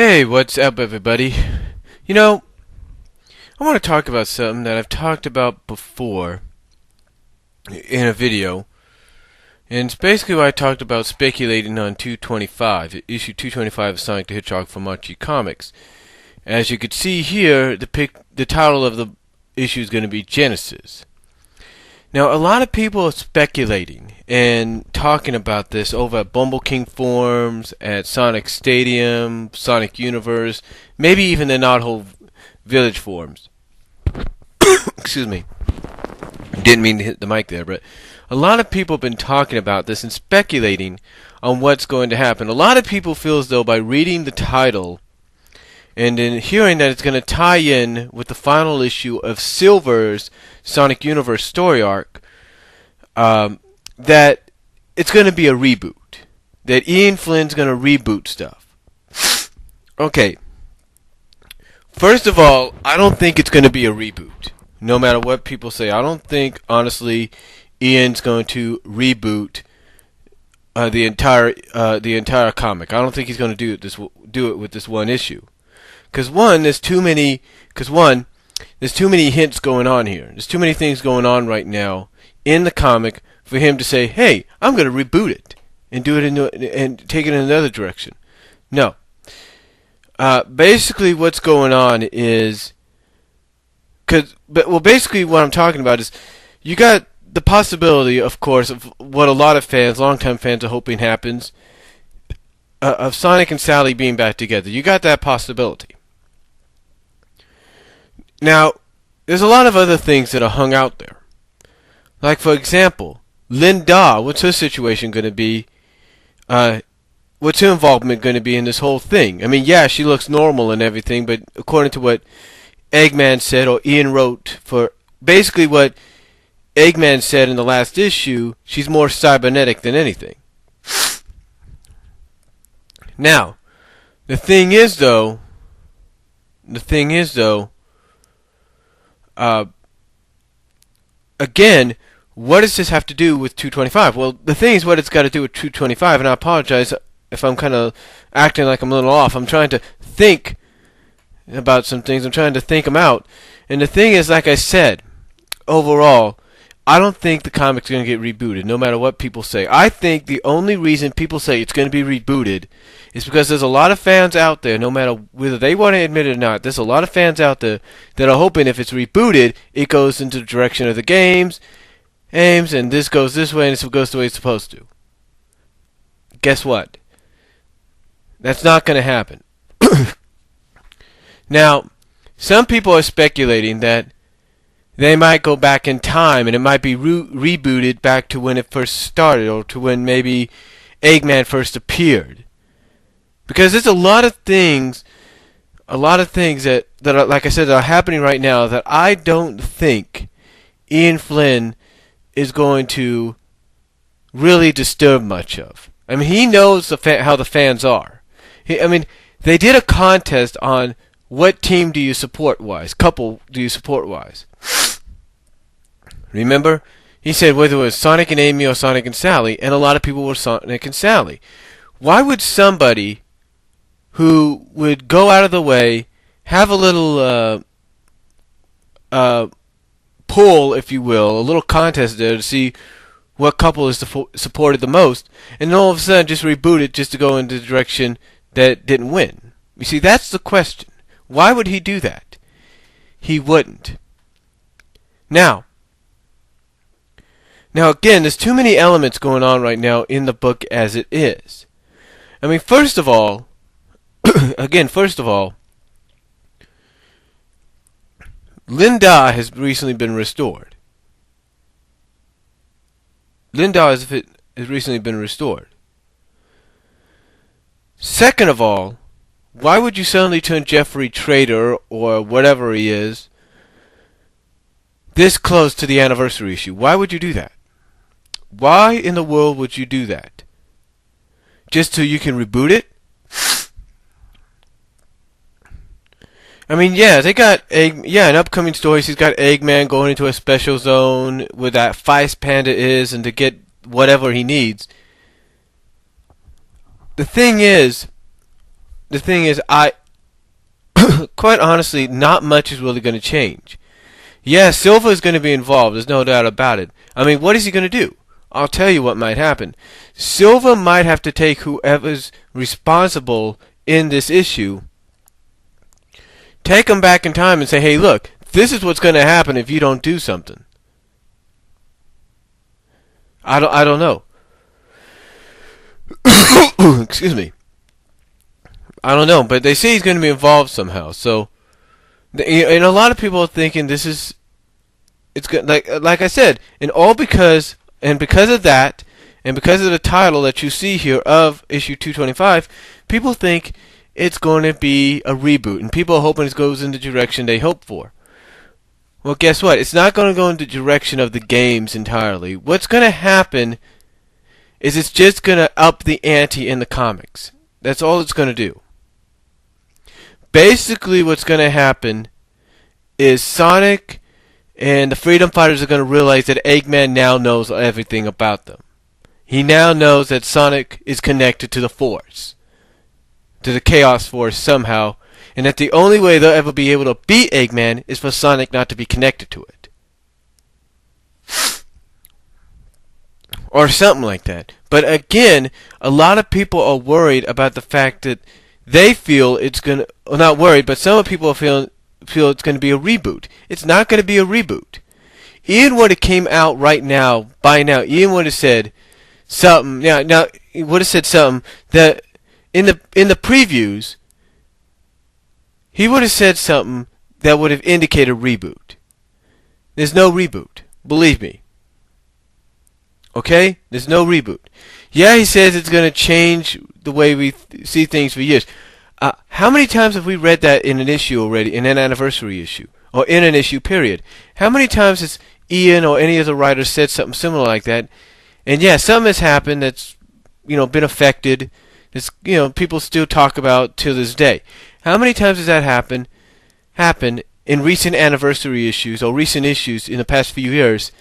Hey, what's up, everybody? You know, I want to talk about something that I've talked about before in a video, and it's basically what I talked about speculating on 225, issue 225 of Sonic the Hedgehog from Archie Comics. As you can see here, the title of the issue is going to be Genesis. Now, a lot of people are speculating and talking about this over at Bumble King forums, at Sonic Stadium, Sonic Universe, maybe even the Knothole Village forums. Excuse me. Didn't mean to hit the mic there, but a lot of people have been talking about this and speculating on what's going to happen. A lot of people feel as though by reading the title and then hearing that it's going to tie in with the final issue of Silver's Sonic Universe story arc, that it's going to be a reboot. That Ian Flynn's going to reboot stuff. Okay. First of all, I don't think it's going to be a reboot. No matter what people say, I don't think, honestly, Ian's going to reboot the entire comic. I don't think he's going to do it with this one issue. Because there's too many hints going on here. There's too many things going on right now in the comic for him to say, "Hey, I'm going to reboot it and do it and take it in another direction." No. Basically, what's going on is basically what I'm talking about is you got the possibility, of course, of what a lot of fans, longtime fans, are hoping happens, of Sonic and Sally being back together. You got that possibility. Now, there's a lot of other things that are hung out there. Like, for example, Lynn Da, what's her situation going to be? What's her involvement going to be in this whole thing? I mean, yeah, she looks normal and everything, but according to what Eggman said, or Ian wrote for basically what Eggman said in the last issue, she's more cybernetic than anything. Now, the thing is though, again, what does this have to do with 225? Well, the thing is what it's got to do with 225, and I apologize if I'm kind of acting like I'm a little off. I'm trying to think about some things. I'm trying to think them out. And the thing is, like I said, overall, I don't think the comic's going to get rebooted, no matter what people say. I think the only reason people say it's going to be rebooted is because there's a lot of fans out there, no matter whether they want to admit it or not, there's a lot of fans out there that are hoping if it's rebooted, it goes into the direction of the games, and this goes this way, and this goes the way it's supposed to. Guess what? That's not going to happen. Now, some people are speculating that they might go back in time, and it might be rebooted back to when it first started, or to when maybe Eggman first appeared. Because there's a lot of things that are, like I said, that are happening right now that I don't think Ian Flynn is going to really disturb much of. I mean, he knows how the fans are. They did a contest on what team do you support wise, couple do you support wise. Remember? He said whether it was Sonic and Amy or Sonic and Sally, and a lot of people were Sonic and Sally. Why would somebody who would go out of the way, have a little poll, if you will, a little contest there to see what couple is supported the most, and then all of a sudden just reboot it just to go in the direction that didn't win? You see, that's the question. Why would he do that? He wouldn't. Now again, there's too many elements going on right now in the book as it is. I mean, first of all, Lynn Da has recently been restored. Second of all, why would you suddenly turn Jeffrey Trader, or whatever he is, this close to the anniversary issue? Why would you do that? Why in the world would you do that? Just so you can reboot it? I mean, yeah, they got in upcoming stories, he's got Eggman going into a special zone where that Feist Panda is, and to get whatever he needs. The thing is, the thing is, quite honestly, not much is really going to change. Yeah, Silva is going to be involved. There's no doubt about it. I mean, what is he going to do? I'll tell you what might happen. Silva might have to take whoever's responsible in this issue, take them back in time and say, hey, look, this is what's going to happen if you don't do something. I don't know. Excuse me. I don't know, but they say he's going to be involved somehow. So, and a lot of people are thinking this is, it's good. Like I said, because of that, and because of the title that you see here of issue 225, people think it's going to be a reboot, and people are hoping it goes in the direction they hope for. Well, guess what? It's not going to go in the direction of the games entirely. What's going to happen is it's just going to up the ante in the comics. That's all it's going to do. Basically, what's going to happen is Sonic and the Freedom Fighters are going to realize that Eggman now knows everything about them. He now knows that Sonic is connected to the Force, to the Chaos Force somehow, and that the only way they'll ever be able to beat Eggman is for Sonic not to be connected to it. Or something like that. But again, a lot of people are worried about the fact that they feel it's going to, well, not worried, but some people feel it's going to be a reboot. It's not going to be a reboot. Ian would have came out right now, by now, Ian would have said something, now, he would have said something that in the previews, he would have said something that would have indicated a reboot. There's no reboot. Believe me. Okay? There's no reboot. Yeah, he says it's going to change the way we see things for years. How many times have we read that in an issue already, in an anniversary issue, or in an issue period? How many times has Ian or any of the writers said something similar like that? And yeah, something has happened that's, been affected. It's, people still talk about till this day. How many times has that happened in recent anniversary issues or recent issues in the past few years?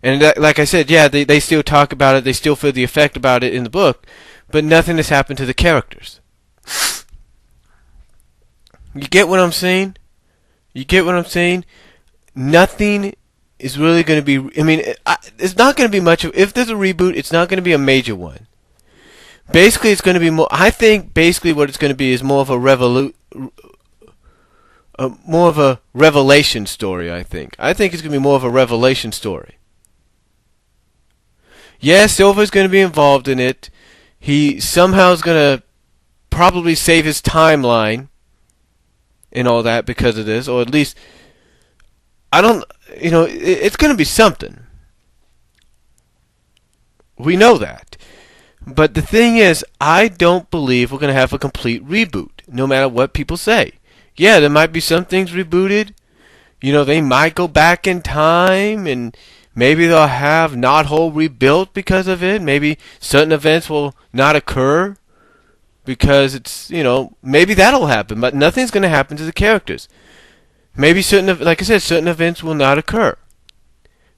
And that, like I said, yeah, they still talk about it. They still feel the effect about it in the book, but nothing has happened to the characters. You get what I'm saying? Nothing is really going to be, it's not going to be much of, if there's a reboot, it's not going to be a major one. Basically, it's going to be more, I think basically what it's going to be is more of a revelation story, I think. I think it's going to be more of a revelation story. Yeah, Silva's going to be involved in it. He somehow is going to probably save his timeline and all that because of this, or at least, it's going to be something. We know that. But the thing is, I don't believe we're going to have a complete reboot, no matter what people say. Yeah, there might be some things rebooted. They might go back in time, and maybe they'll have Knothole rebuilt because of it. Maybe certain events will not occur because it's, maybe that'll happen, but nothing's going to happen to the characters. Maybe like I said, certain events will not occur.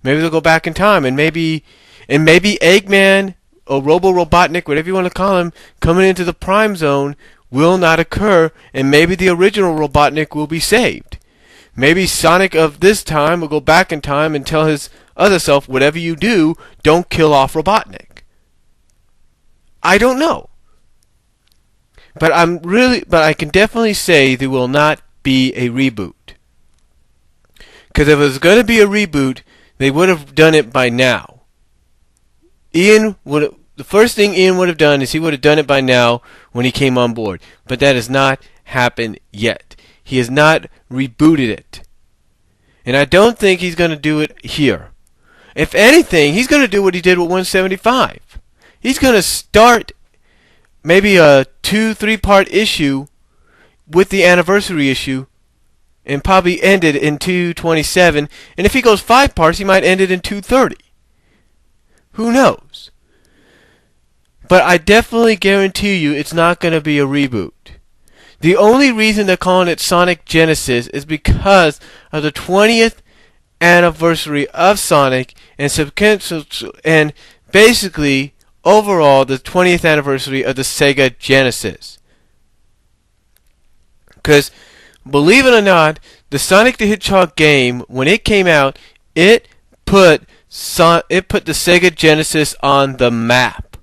Maybe they'll go back in time, and maybe Eggman or Robo-Robotnik, whatever you want to call him, coming into the Prime Zone will not occur, and maybe the original Robotnik will be saved. Maybe Sonic of this time will go back in time and tell his other self, whatever you do, don't kill off Robotnik. I don't know. But I can definitely say there will not be a reboot. Because if it was going to be a reboot, they would have done it by now. The first thing Ian would have done is he would have done it by now when he came on board. But that has not happened yet. He has not rebooted it. And I don't think he's going to do it here. If anything, he's going to do what he did with 175. He's going to start maybe a 2-3 part issue with the anniversary issue and probably end it in 227. And if he goes 5 parts, he might end it in 230. Who knows? But I definitely guarantee you it's not going to be a reboot. The only reason they're calling it Sonic Genesis is because of the 20th anniversary of Sonic and basically overall the 20th anniversary of the Sega Genesis. Because, believe it or not, the Sonic the Hedgehog game, when it came out, it put the Sega Genesis on the map.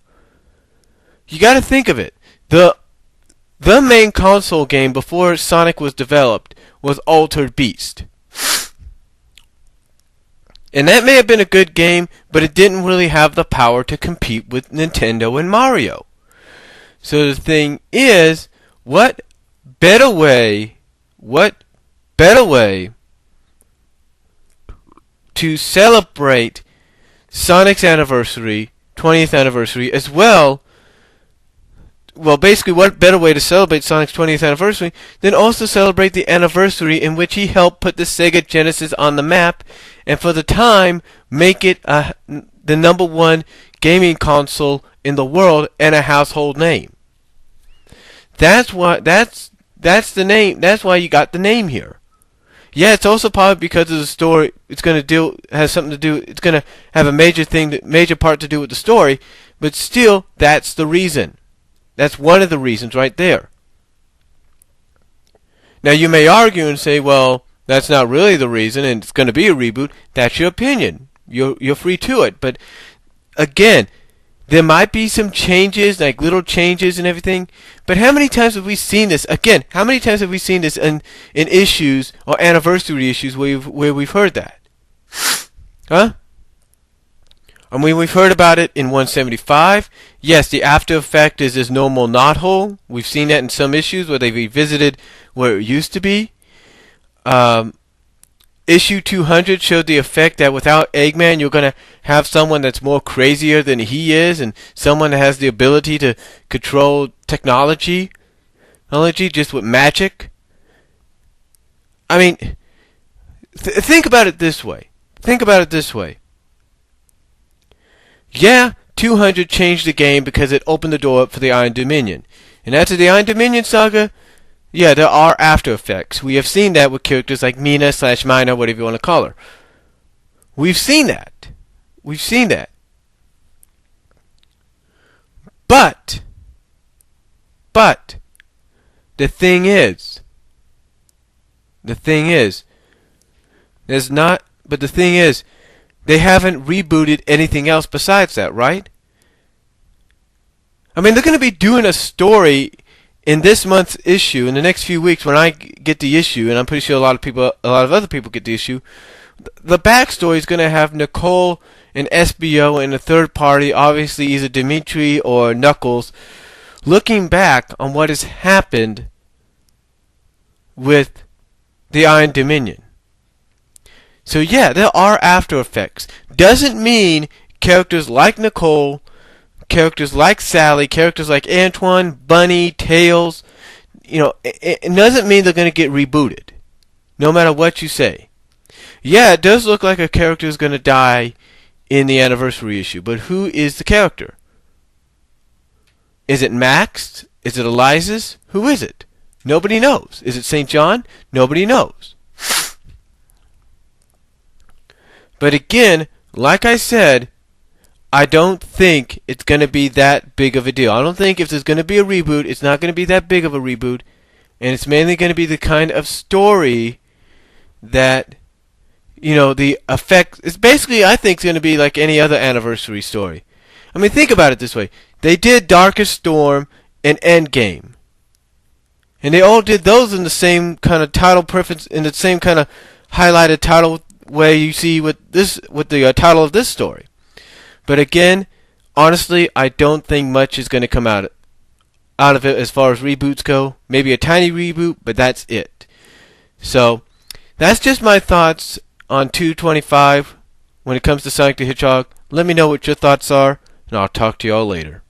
You got to think of it. The main console game before Sonic was developed was Altered Beast. And that may have been a good game, but it didn't really have the power to compete with Nintendo and Mario. So the thing is, what better way to celebrate Sonic's anniversary, 20th anniversary, as well, basically what better way to celebrate Sonic's 20th anniversary than also celebrate the anniversary in which he helped put the Sega Genesis on the map, and for the time, make it the number one gaming console in the world and a household name. That's the name. That's why you got the name here. Yeah, it's also probably because of the story. It's going to has something to do. It's going to have a major part to do with the story. But still, that's the reason. That's one of the reasons right there. Now you may argue and say, well, that's not really the reason, and it's going to be a reboot. That's your opinion. You're free to it. But again, there might be some changes, like little changes and everything. But how many times have we seen this? Again, how many times have we seen this in issues or anniversary issues where we've heard that? Huh? I mean, we've heard about it in 175. Yes, the after effect is this normal knothole. We've seen that in some issues where they've revisited where it used to be. Issue 200 showed the effect that without Eggman, you're going to have someone that's more crazier than he is, and someone that has the ability to control technology just with magic. I mean, think about it this way. Yeah, 200 changed the game because it opened the door up for the Iron Dominion. And after the Iron Dominion saga, yeah, there are after effects. We have seen that with characters like Mina/Mina, whatever you want to call her. We've seen that. But the thing is, they haven't rebooted anything else besides that, right? I mean, they're going to be doing a story in this month's issue, in the next few weeks when I get the issue, and I'm pretty sure a lot of other people get the issue. The backstory is going to have Nicole and SBO and a third party, obviously either Dimitri or Knuckles, looking back on what has happened with the Iron Dominion. So yeah, there are after effects. Doesn't mean characters like Nicole, characters like Sally, characters like Antoine, Bunny, Tails, it doesn't mean they're going to get rebooted, no matter what you say. Yeah, it does look like a character is going to die in the anniversary issue, but who is the character? Is it Max? Is it Eliza's? Who is it? Nobody knows. Is it St. John? Nobody knows. But again, like I said, I don't think it's going to be that big of a deal. I don't think if there's going to be a reboot, it's not going to be that big of a reboot. And it's mainly going to be the kind of story that, the effect is basically, I think, it's going to be like any other anniversary story. I mean, think about it this way. They did Darkest Storm and Endgame. And they all did those in the same kind of title preference, in the same kind of highlighted title way you see with the title of this story. But again, honestly, I don't think much is going to come out of it as far as reboots go. Maybe a tiny reboot, but that's it. So, that's just my thoughts on 225 when it comes to Sonic the Hedgehog. Let me know what your thoughts are, and I'll talk to y'all later.